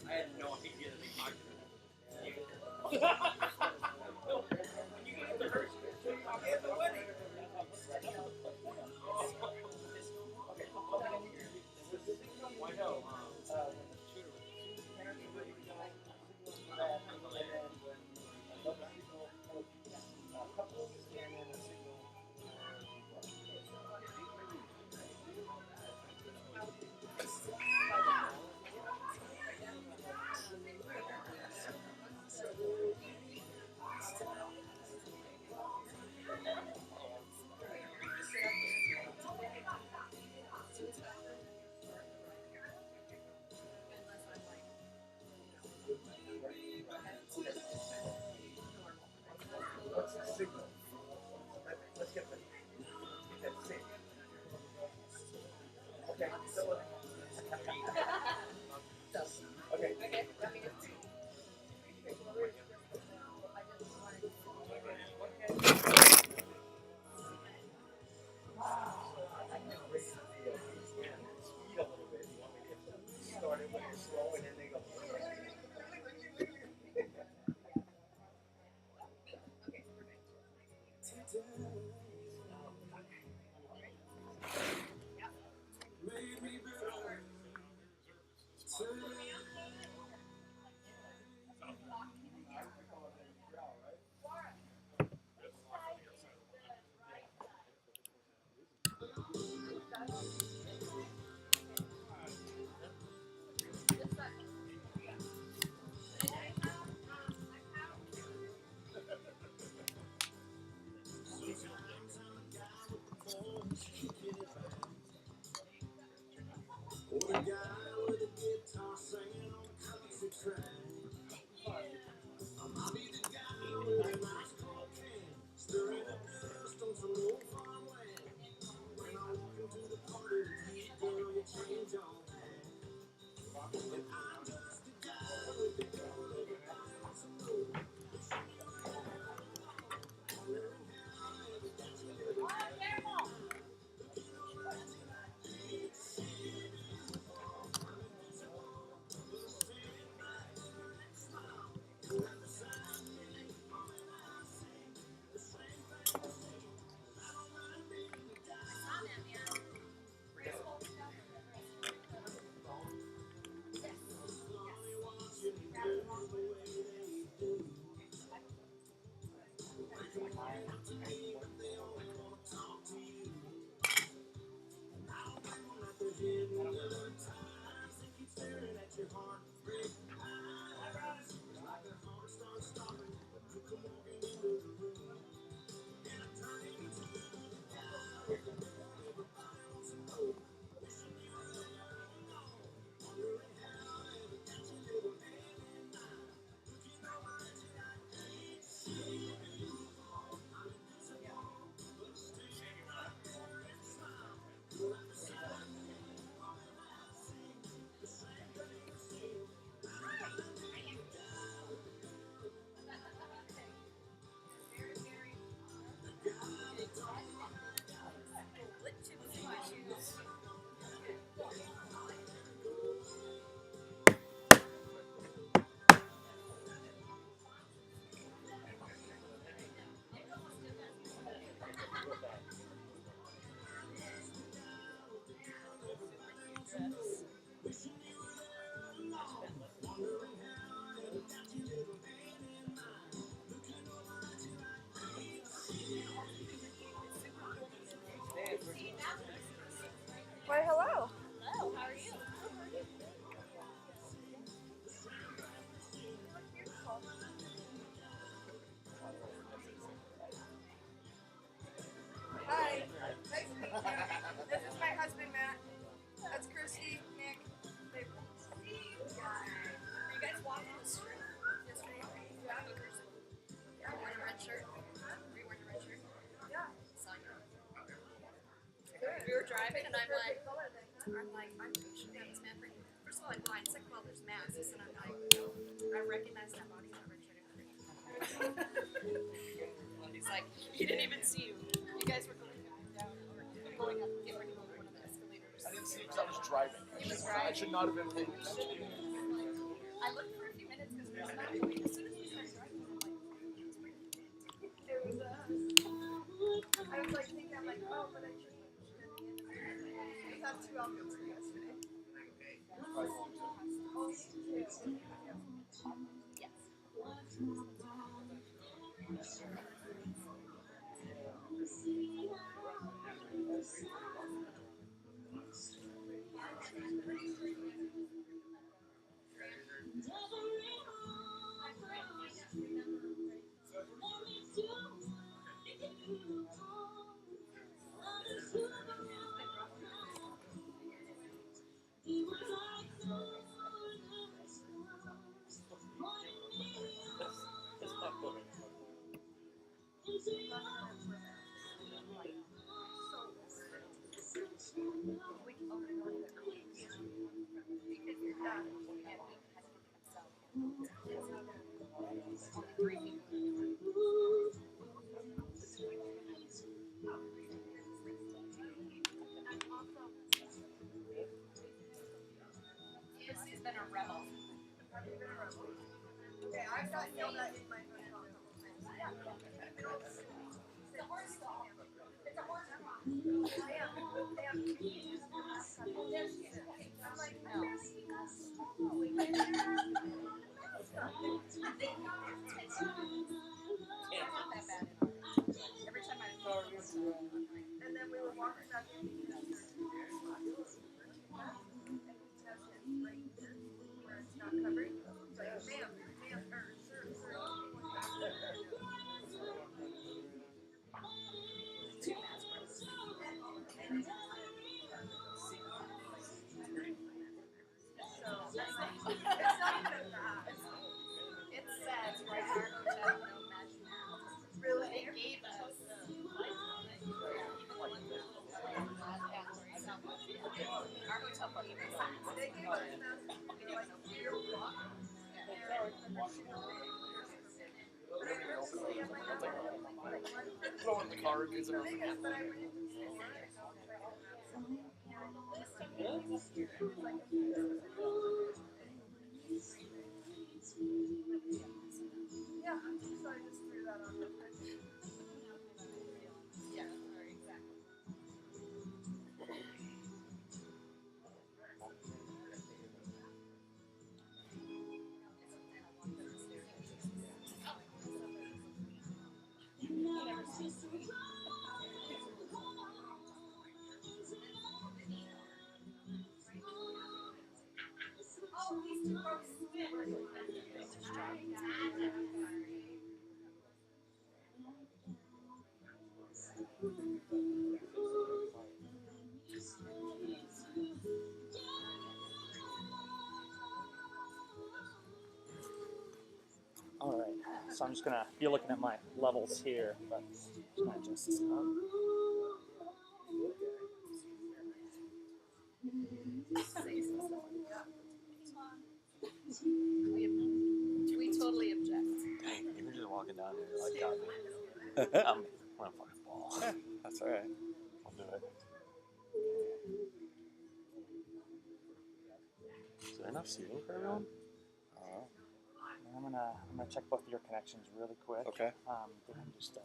I had no idea that they talked to them. You get the first at the wedding. Why no? we're driving, and I'm like, I'm pretty sure that was meant for you. First of all, I'm blind. Second of all, there's masks, and I'm like, I recognize that body number. He's like, he didn't even see you. You guys were going down or going up, getting ready to go to one of the escalators. I didn't see because I was driving. He was driving. I should not have been paying attention. I looked for a few minutes because we were not going. As soon as we started driving, I'm like, it was I was like thinking, I'm like, oh, but I should have we had 2 outfits for yesterday. Yes. He's been a rebel. Have you been a rebel? Okay, I got yelled at in my hotel. It's a horse stall. It's a horse stall. They have I'm like, no. Every time I go, and then we were walking back in the where it's not covered. It's like, ma'am, or sir. Two masks. So, it's not even that. It says right our hotel, no mesh now. Really? They gave us our hotel gave us. They gave us like year walk. Throw in the car because they're yeah, so I just threw that on her. Yeah, exactly. All right, so I'm just gonna be looking at my levels here, but just gonna adjust this up. We totally object. Dang, even just walking down here, like, got me. I'm gonna fucking ball. That's all right. I'll do it. Is there enough seating for everyone? I'm gonna check both of your connections really quick. Okay. Then I'm just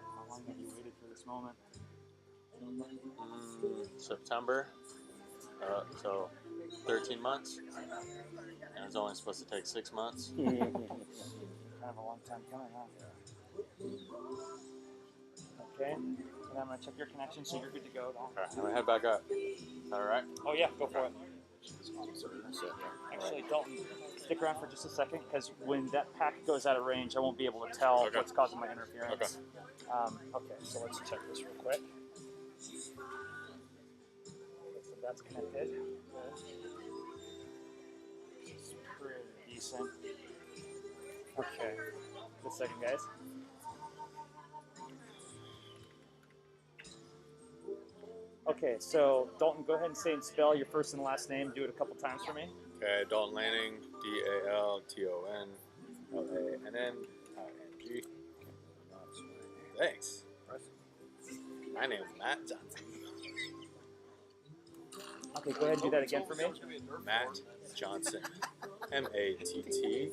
how long have you waited for this moment? September. So 13 months. And it's only supposed to take 6 months. Kind of a long time coming, huh? Okay, and I'm gonna check your connection, so you're good to go. Okay, I'm gonna head back up. Is that alright? Oh yeah, go for it. Let's Actually, Dalton, stick around for just a second, because when that pack goes out of range, I won't be able to tell Okay. what's causing my interference. Okay. Okay, so let's check this real quick. Okay, so that's connected. It's pretty decent. Okay, just a second, guys. Okay, so Dalton, go ahead and say and spell your first and last name. Do it a couple times for me. Okay, Dalton Lanning, DaltonLanning. Thanks. My name's Matt Johnson. Okay, go ahead and do that again for me. Matt Johnson. MATTJO.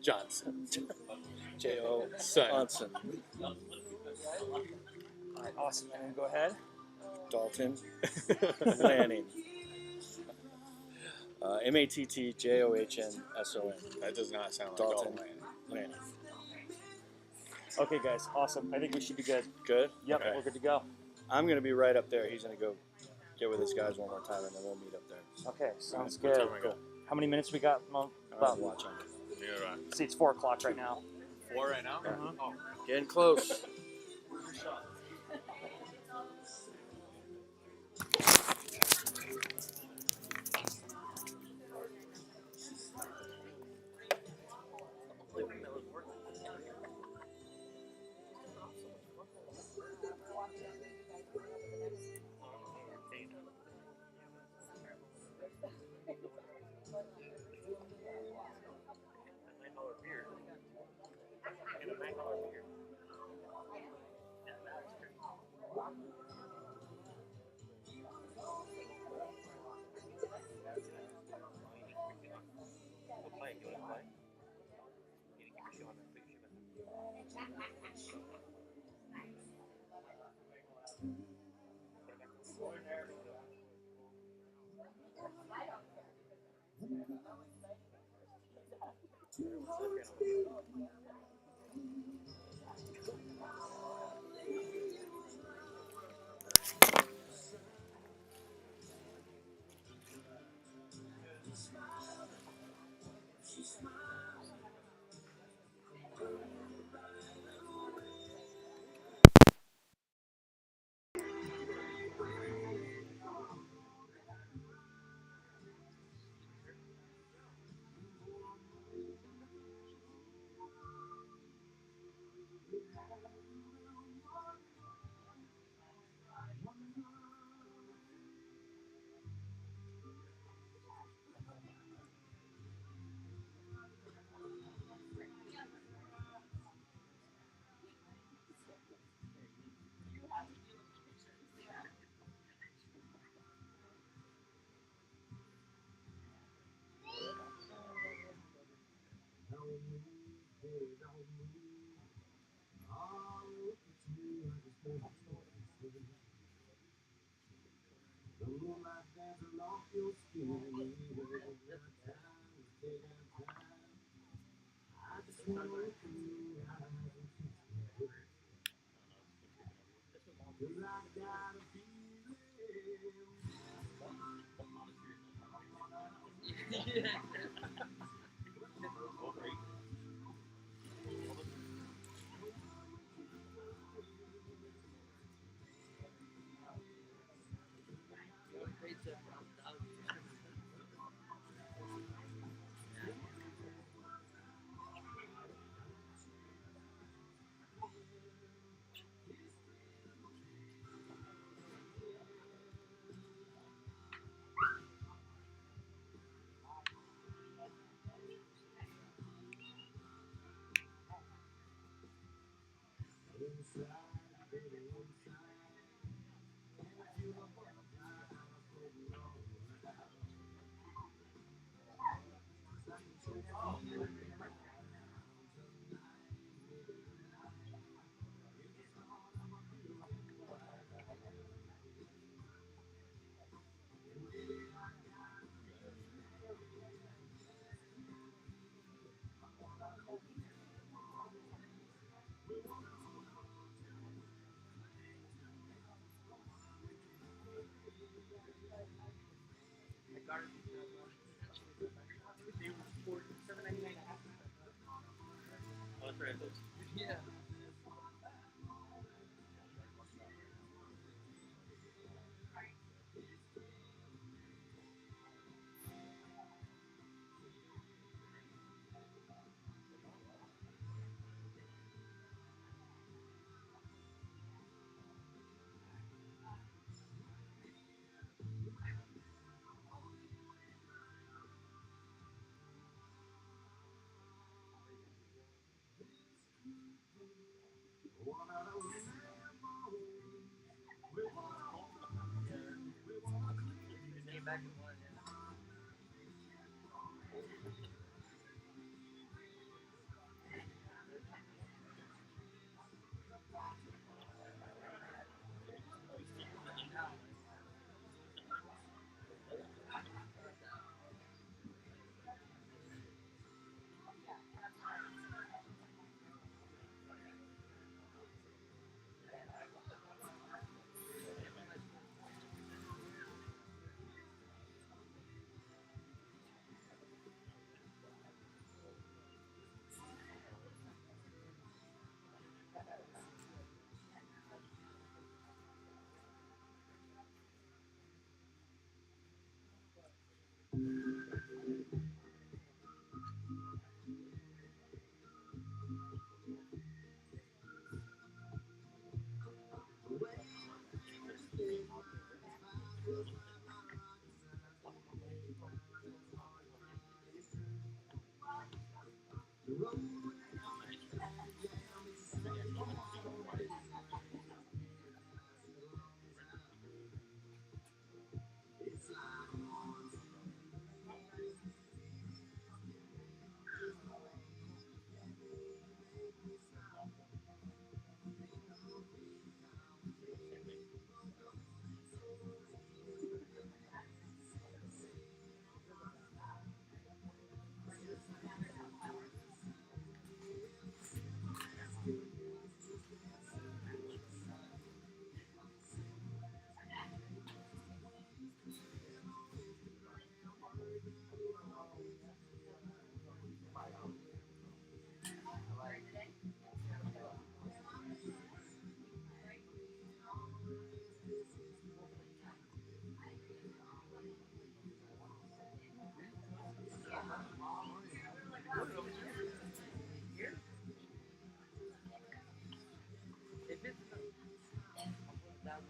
Johnson. J.O. Son. Johnson. All right, awesome. And then go ahead. Dalton Lanning. MATTJOHNSON. That does not sound like Dalton Dalton Lanning. Lanning. Okay, guys, awesome. I think we should be good. Good? Yep, Okay. we're good to go. I'm going to be right up there. He's going to go get with his guys one more time, and then we'll meet up there. Okay, sounds What good. time we got? How many minutes we got, Mo? I'll watch on it. Neither do I. See, it's 4 o'clock right now. 4 right now? Oh. Getting close. Oh, that's right. Yeah. Back in one, yeah. If it's down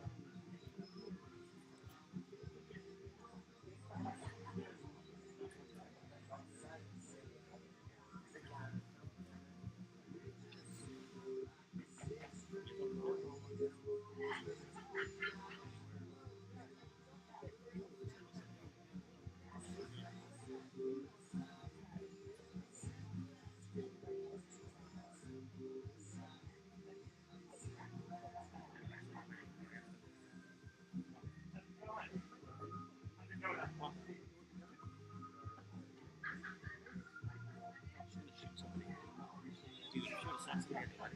Dude, you should have sent somebody to like,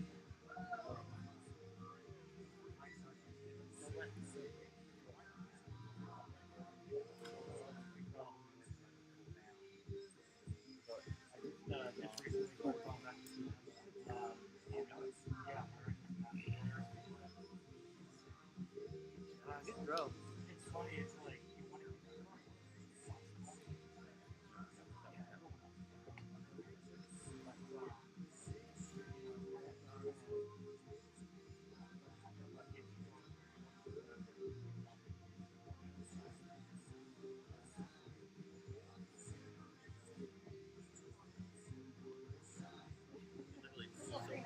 Good throw. It's funny. It's like you want to. literally so promising.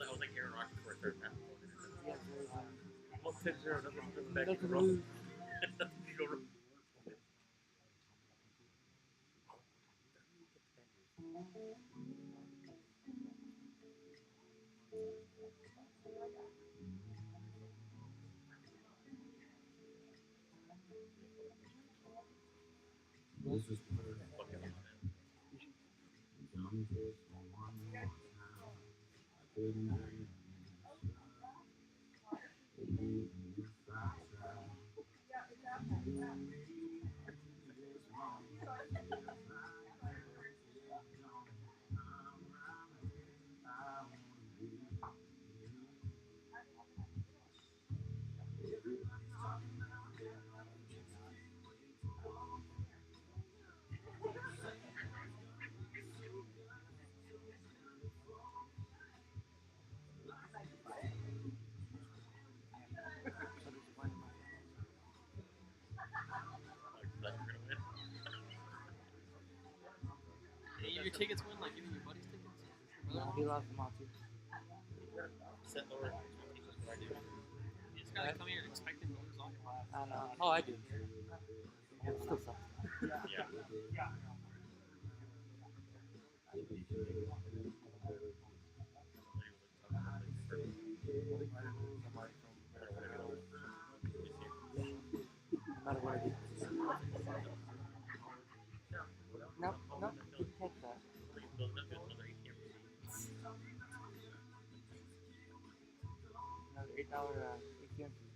I was like Aaron Rodgers for a third half. Yeah, Well, 10-0. Nothing back nothing in to row. lose. You go row. This is Fucking man. your tickets win? Like giving your buddies tickets? No, he lost them all too. Set lower expectations for what I do. You just gotta come here expecting to lose all your life. I know. Oh, I do. It still sucks. Yeah. No matter what I do. Nope, nope. Didn't catch that. Another $8 ATM fee.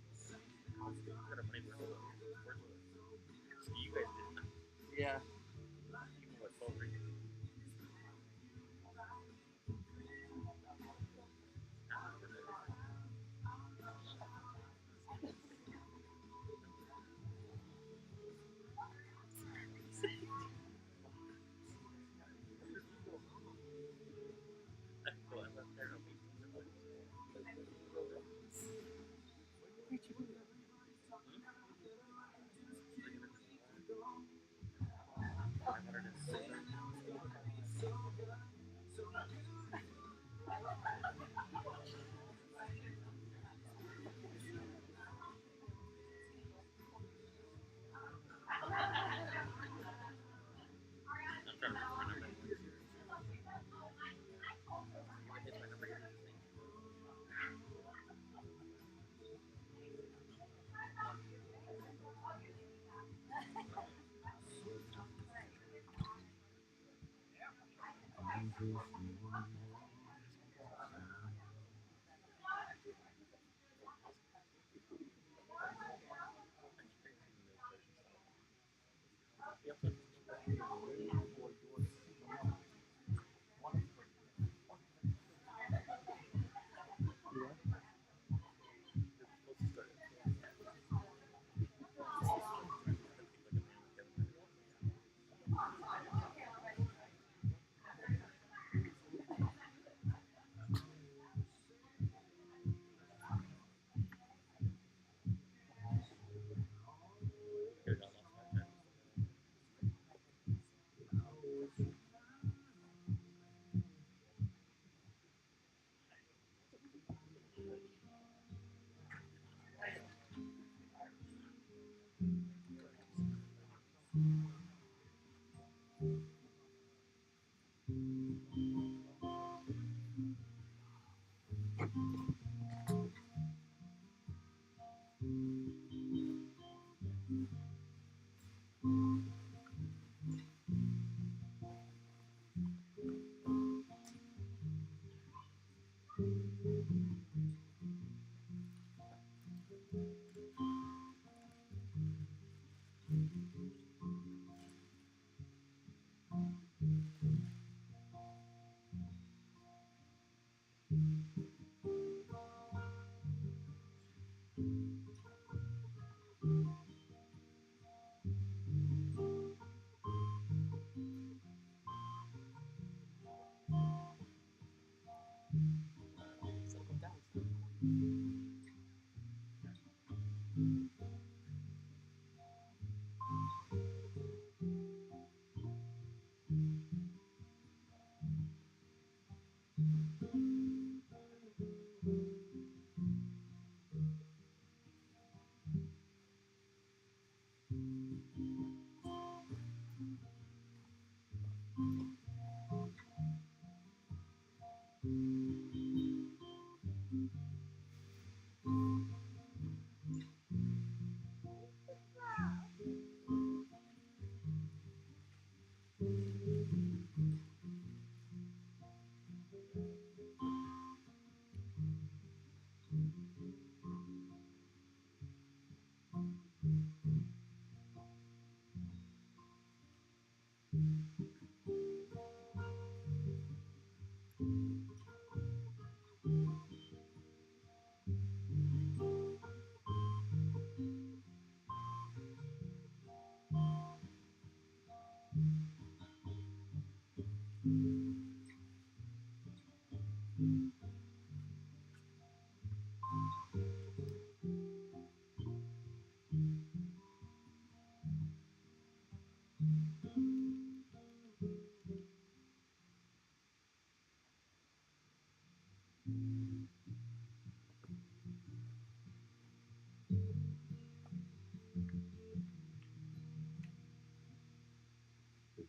Yeah.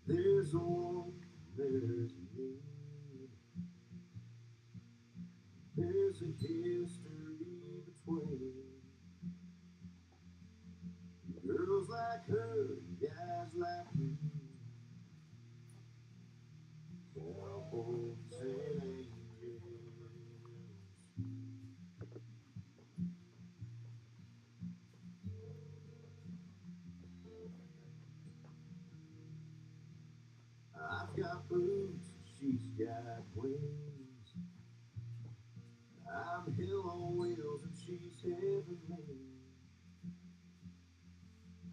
There's a want, there's a need. There's a history between girls like her and guys like me. Cowboys and angels. I've got boots, she's got wings. I'm hell on wheels and she's heavenly.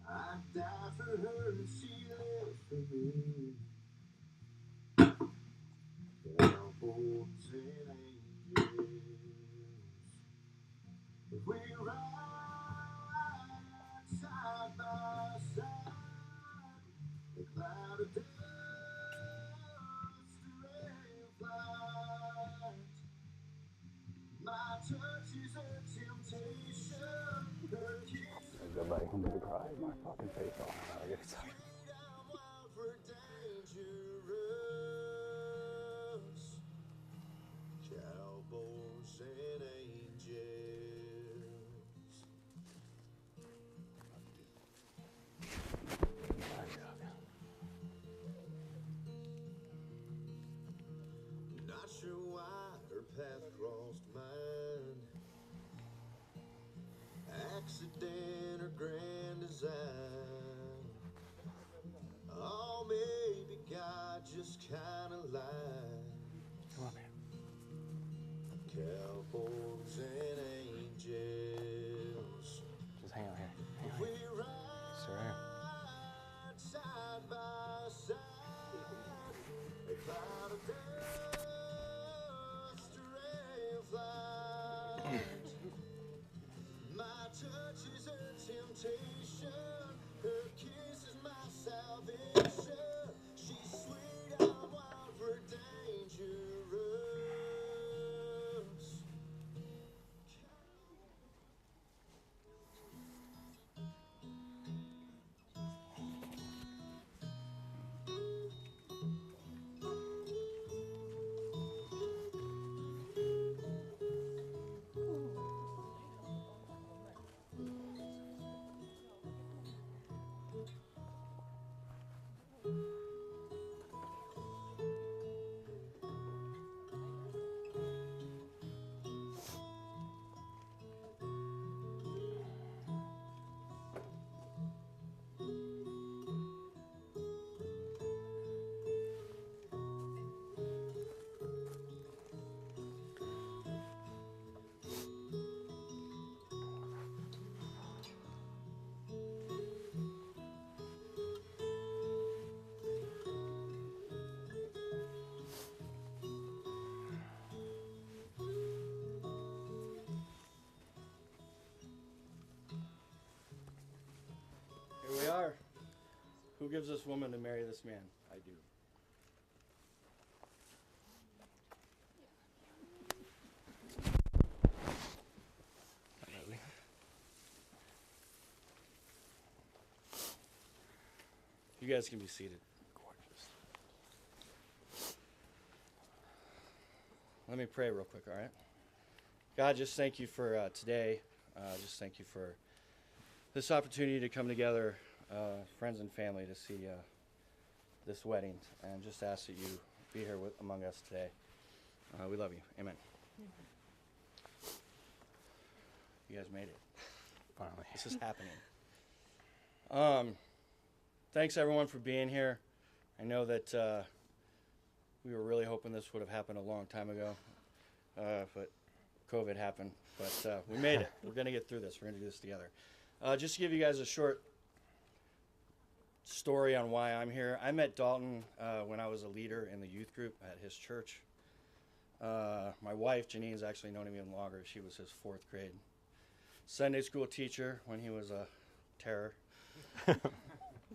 I'd die for her and she lives for me. Cowboys and angels. If we ride side by side, the cloud of dust around flight. My touch is a temptation. Her kiss. Good buddy, I'm gonna cry my fucking face off. I get excited. Cowboys and angels. Not sure why her path crossed mine. Accident or grand design. Oh, maybe God just kinda lied. Come on, man. Cowboys and angels. Just hang out here. Hang out We here. ride Sir, here. side by side. A cloud of dust around flight. My touch is a temptation. Her kiss is my salvation. She's sweet, I'm wild, we're dangerous. Here we are. Who gives this woman to marry this man? I do. You guys can be seated. Gorgeous. Let me pray real quick, all right? God, just thank you for today. Just thank you for this opportunity to come together, friends and family, to see this wedding. And just ask that you be here among us today. We love you. Amen. You guys made it. Finally. This is happening. Thanks, everyone, for being here. I know that we were really hoping this would have happened a long time ago, but COVID happened. But we made it. We're going to get through this. We're going to do this together. Just to give you guys a short story on why I'm here. I met Dalton when I was a leader in the youth group at his church. My wife, Janine's actually known him even longer. She was his 4th grade Sunday school teacher when he was a terror.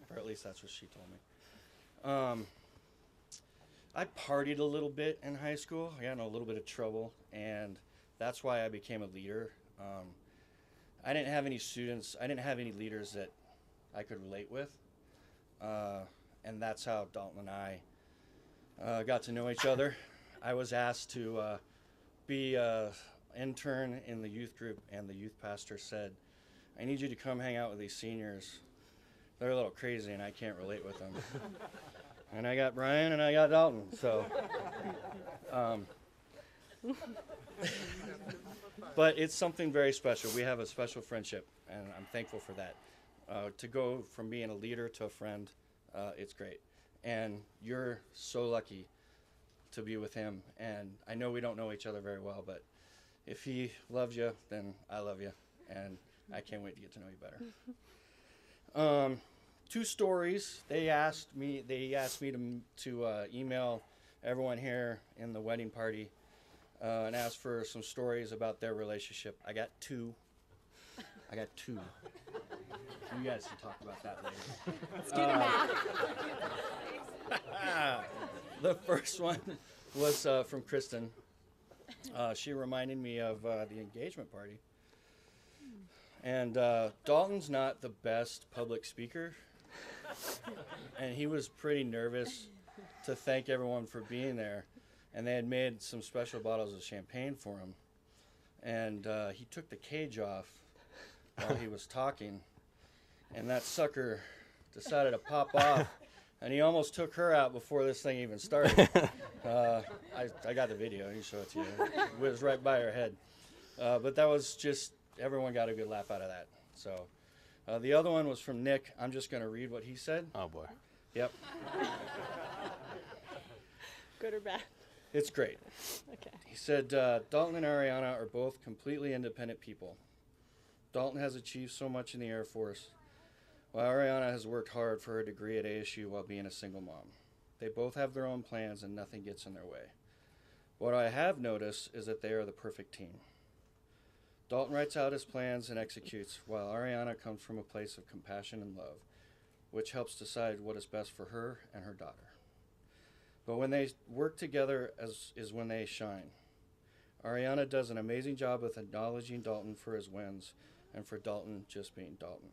Or at least that's what she told me. I partied a little bit in high school. I got in a little bit of trouble, and that's why I became a leader. I didn't have any students. I didn't have any leaders that I could relate with. and that's how Dalton and I got to know each other. I was asked to be an intern in the youth group, and the youth pastor said, I need you to come hang out with these seniors. They're a little crazy, and I can't relate with them. And I got Brian, and I got Dalton, so. But it's something very special. We have a special friendship, and I'm thankful for that. To go from being a leader to a friend, it's great. And you're so lucky to be with him. And I know we don't know each other very well, but if he loves you, then I love you. And I can't wait to get to know you better. 2 stories. They asked me to email everyone here in the wedding party and ask for some stories about their relationship. I got 2. You guys can talk about that later. Let's do the math. The first one was from Kristen. She reminded me of the engagement party. And Dalton's not the best public speaker. And he was pretty nervous to thank everyone for being there. And they had made some special bottles of champagne for him. And he took the cage off while he was talking. And that sucker decided to pop off. And he almost took her out before this thing even started. I got the video. I can show it to you. It was right by her head. But that was just, everyone got a good laugh out of that. So the other one was from Nick. I'm just going to read what he said. Oh, boy. Yep. Good or bad? It's great. Okay. He said, Dalton and Ariana are both completely independent people. Dalton has achieved so much in the Air Force, while Ariana has worked hard for her degree at ASU while being a single mom. They both have their own plans and nothing gets in their way. What I have noticed is that they are the perfect team. Dalton writes out his plans and executes, while Ariana comes from a place of compassion and love, which helps decide what is best for her and her daughter. But when they work together is when they shine. Ariana does an amazing job with acknowledging Dalton for his wins and for Dalton just being Dalton.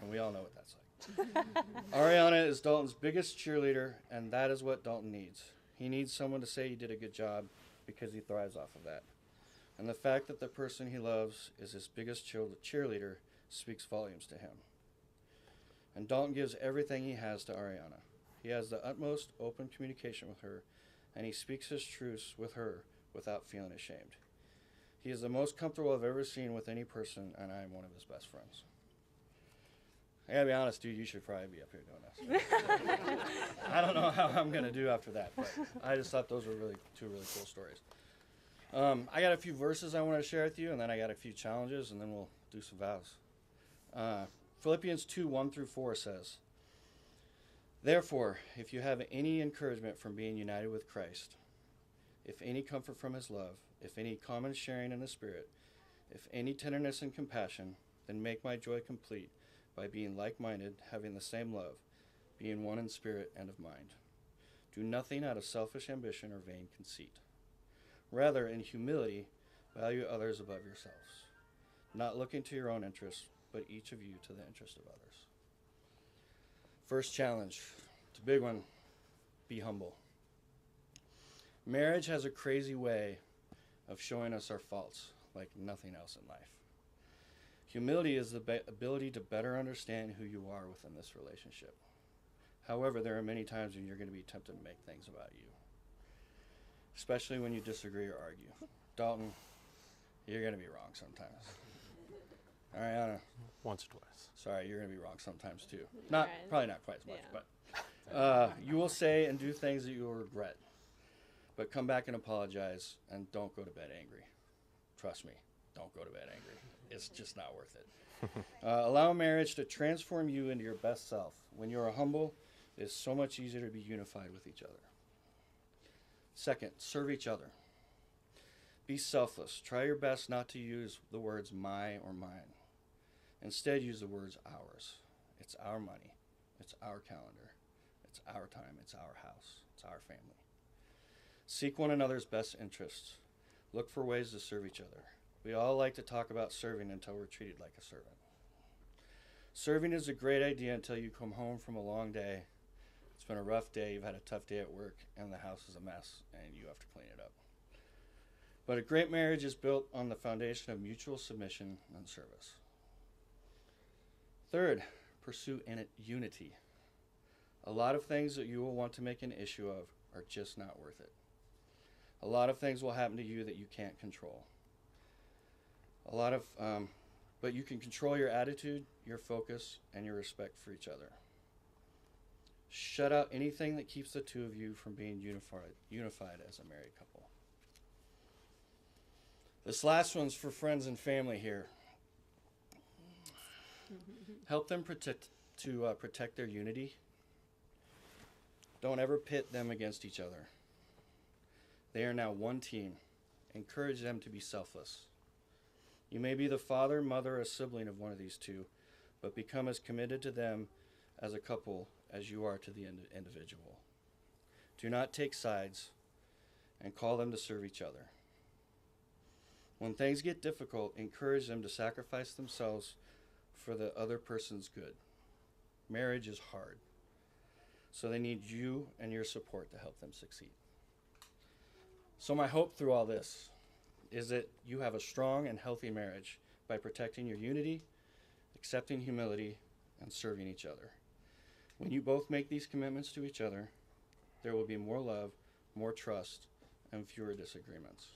And we all know what that's like. Ariana is Dalton's biggest cheerleader, and that is what Dalton needs. He needs someone to say he did a good job because he thrives off of that. And the fact that the person he loves is his biggest cheerleader speaks volumes to him. And Dalton gives everything he has to Ariana. He has the utmost open communication with her, and he speaks his truths with her without feeling ashamed. He is the most comfortable I've ever seen with any person, and I am one of his best friends. I gotta be honest, dude, you should probably be up here doing this. I don't know how I'm gonna do after that, but I just thought those were two really cool stories. I got a few verses I want to share with you, and then I got a few challenges, and then we'll do some vows. Philippians 2:1-4 says, Therefore, if you have any encouragement from being united with Christ, if any comfort from his love, if any common sharing in the Spirit, if any tenderness and compassion, then make my joy complete by being like-minded, having the same love, being one in spirit and of mind. Do nothing out of selfish ambition or vain conceit. Rather, in humility, value others above yourselves, not looking to your own interests, but each of you to the interest of others. First challenge, it's a big one, be humble. Marriage has a crazy way of showing us our faults like nothing else in life. Humility is the ability to better understand who you are within this relationship. However, there are many times when you're going to be tempted to make things about you, especially when you disagree or argue. Dalton, you're going to be wrong sometimes. Ariana, Once or twice. sorry, you're going to be wrong sometimes too. Right. Probably not quite as much, Yeah. but you will say and do things that you will regret. But come back and apologize, and don't go to bed angry. Trust me, don't go to bed angry. It's just not worth it. Allow marriage to transform you into your best self. When you are humble, it is so much easier to be unified with each other. Second, serve each other. Be selfless. Try your best not to use the words my or mine. Instead, use the words ours. It's our money. It's our calendar. It's our time. It's our house. It's our family. Seek one another's best interests. Look for ways to serve each other. We all like to talk about serving until we're treated like a servant. Serving is a great idea until you come home from a long day. It's It's been a rough day, you've had a tough day at work, and the house is a mess, and you have to clean it up. But a great marriage is built on the foundation of mutual submission and service. Third, pursue unity. A lot of things that you will want to make an issue of are just not worth it. A lot of things will happen to you that you can't control. But you can control your attitude, your focus, and your respect for each other. Shut out anything that keeps the two of you from being unified as a married couple. This last one's for friends and family here. Help them protect their unity. Don't ever pit them against each other. They are now one team. Encourage them to be selfless. You may be the father, mother, or sibling of one of these two, but become as committed to them as a couple as you are to the individual. Do not take sides and call them to serve each other. When things get difficult, encourage them to sacrifice themselves for the other person's good. Marriage is hard, so they need you and your support to help them succeed. So my hope through all this is that you have a strong and healthy marriage by protecting your unity, accepting humility, and serving each other. When you both make these commitments to each other, there will be more love, more trust, and fewer disagreements.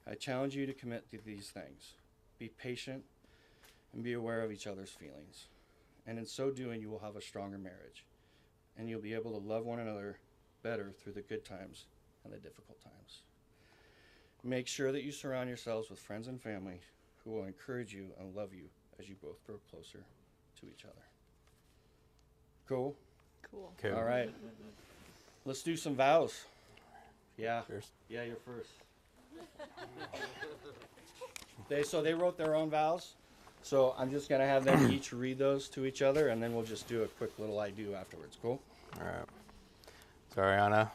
I challenge you to commit to these things. Be patient and be aware of each other's feelings. And in so doing, you will have a stronger marriage, and you'll be able to love one another better through the good times and the difficult times. Make sure that you surround yourselves with friends and family who will encourage you and love you as you both grow closer to each other. Cool? Cool. Okay. All right. Let's do some vows. Yeah. Cheers. Yeah, you're first. They wrote their own vows. So I'm just going to have them each read those to each other, and then we'll just do a quick little I do afterwards. Cool? All right. So, Ariana,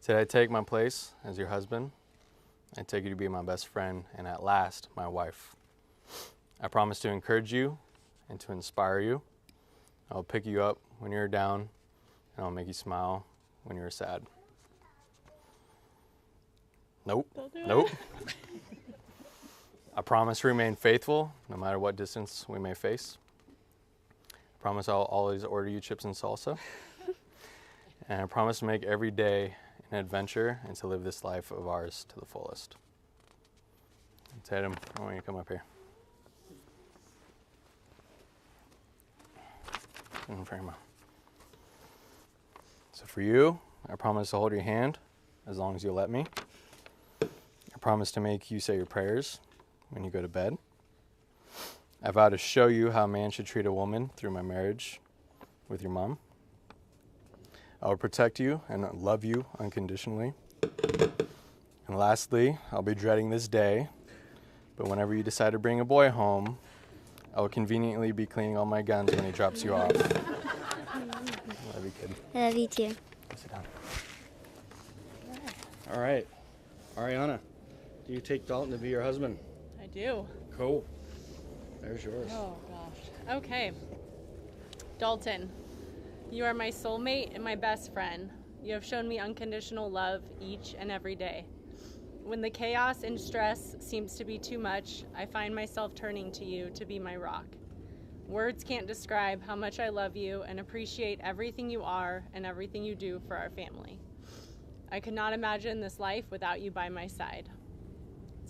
today I take my place as your husband. I take you to be my best friend and at last, my wife. I promise to encourage you and to inspire you. I'll pick you up when you're down, and I'll make you smile when you're sad. Nope. Nope. I promise to remain faithful no matter what distance we may face. I promise I'll always order you chips and salsa. And I promise to make every day an adventure and to live this life of ours to the fullest. Tatum, I want you to come up here. In frame of. So for you, I promise to hold your hand as long as you'll let me. I promise to make you say your prayers when you go to bed. I vow to show you how a man should treat a woman through my marriage with your mom. I will protect you and love you unconditionally. And lastly, I'll be dreading this day, but whenever you decide to bring a boy home, I will conveniently be cleaning all my guns when he drops you off. I love you, kid. I love you too. Sit down. All right. Ariana, do you take Dalton to be your husband? I do. Cool. There's yours. Oh, gosh. Okay. Dalton, you are my soulmate and my best friend. You have shown me unconditional love each and every day. When the chaos and stress seems to be too much, I find myself turning to you to be my rock. Words can't describe how much I love you and appreciate everything you are and everything you do for our family. I could not imagine this life without you by my side.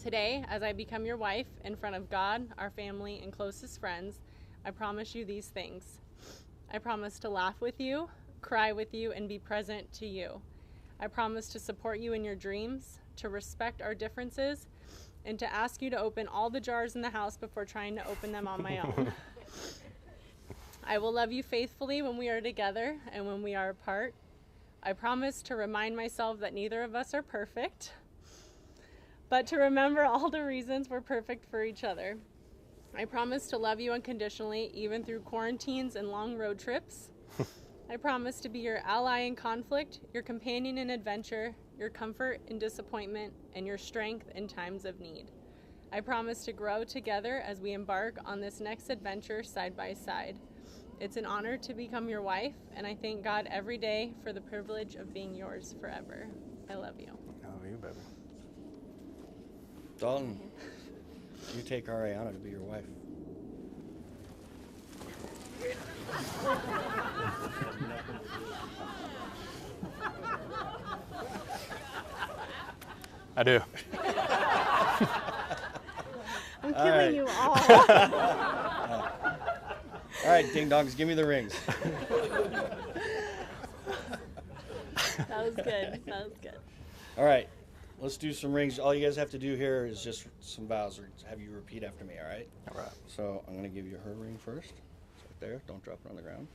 Today, as I become your wife in front of God, our family, and closest friends, I promise you these things. I promise to laugh with you, cry with you, and be present to you. I promise to support you in your dreams, to respect our differences, and to ask you to open all the jars in the house before trying to open them on my own. I will love you faithfully when we are together and when we are apart. I promise to remind myself that neither of us are perfect, but to remember all the reasons we're perfect for each other. I promise to love you unconditionally, even through quarantines and long road trips. I promise to be your ally in conflict, your companion in adventure, your comfort in disappointment, and your strength in times of need. I promise to grow together as we embark on this next adventure side by side. It's an honor to become your wife, and I thank God every day for the privilege of being yours forever. I love you. I love you, baby. Dalton, you take Ariana to be your wife. I do. I'm killing you all. All right, ding dongs, give me the rings. That was good. That was good. All right, let's do some rings. All you guys have to do here is just some vows, or have you repeat after me, all right? All right. So I'm going to give you her ring first. It's right there. Don't drop it on the ground.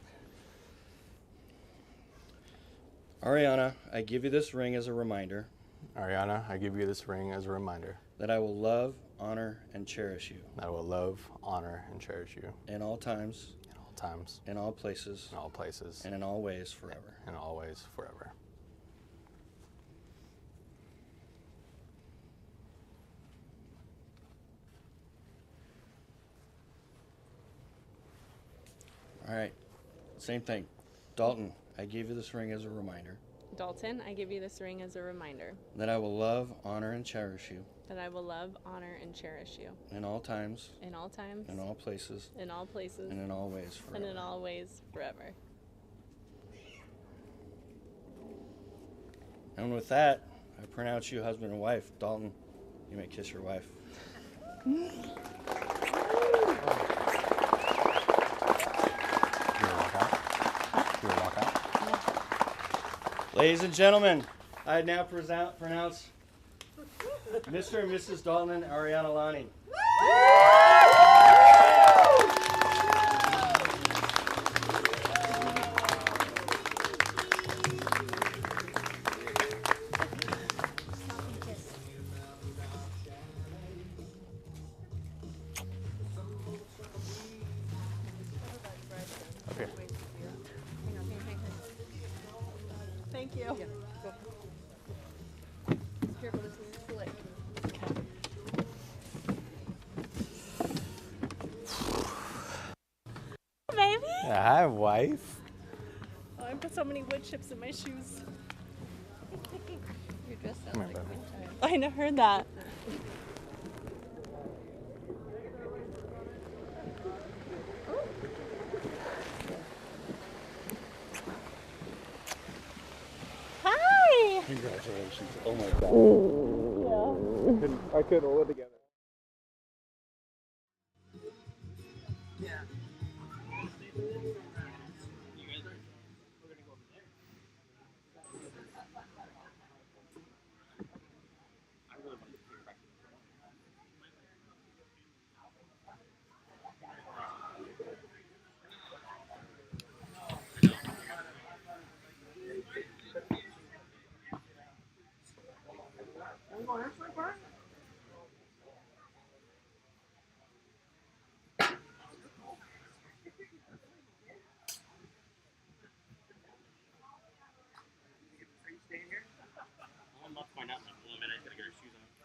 Ariana, I give you this ring as a reminder Ariana, I give you this ring as a reminder that I will love, honor, and cherish you that I will love, honor, and cherish you in all times, in all times, in all places, in all places, and in all ways forever. and always, forever. All right, same thing. Dalton, I give you this ring as a reminder Dalton, I give you this ring as a reminder that I will love, honor, and cherish you that I will love, honor, and cherish you in all times, in all times, in all places, in all places, and in all ways forever. and in all ways forever. And with that, I pronounce you husband and wife. Dalton, you may kiss your wife. Ladies and gentlemen, I now pronounce Mr. and Mrs. Dalton and Ariana Lani. Okay. Thank you. Baby. Hi, wife. Oh, I put so many wood chips in my shoes. You're dressed Come up here, like baby. I never heard that. Hi. Congratulations. Oh my God. I couldn't hold it together. I'm about to find out in like 1 minute. I gotta get her shoes on.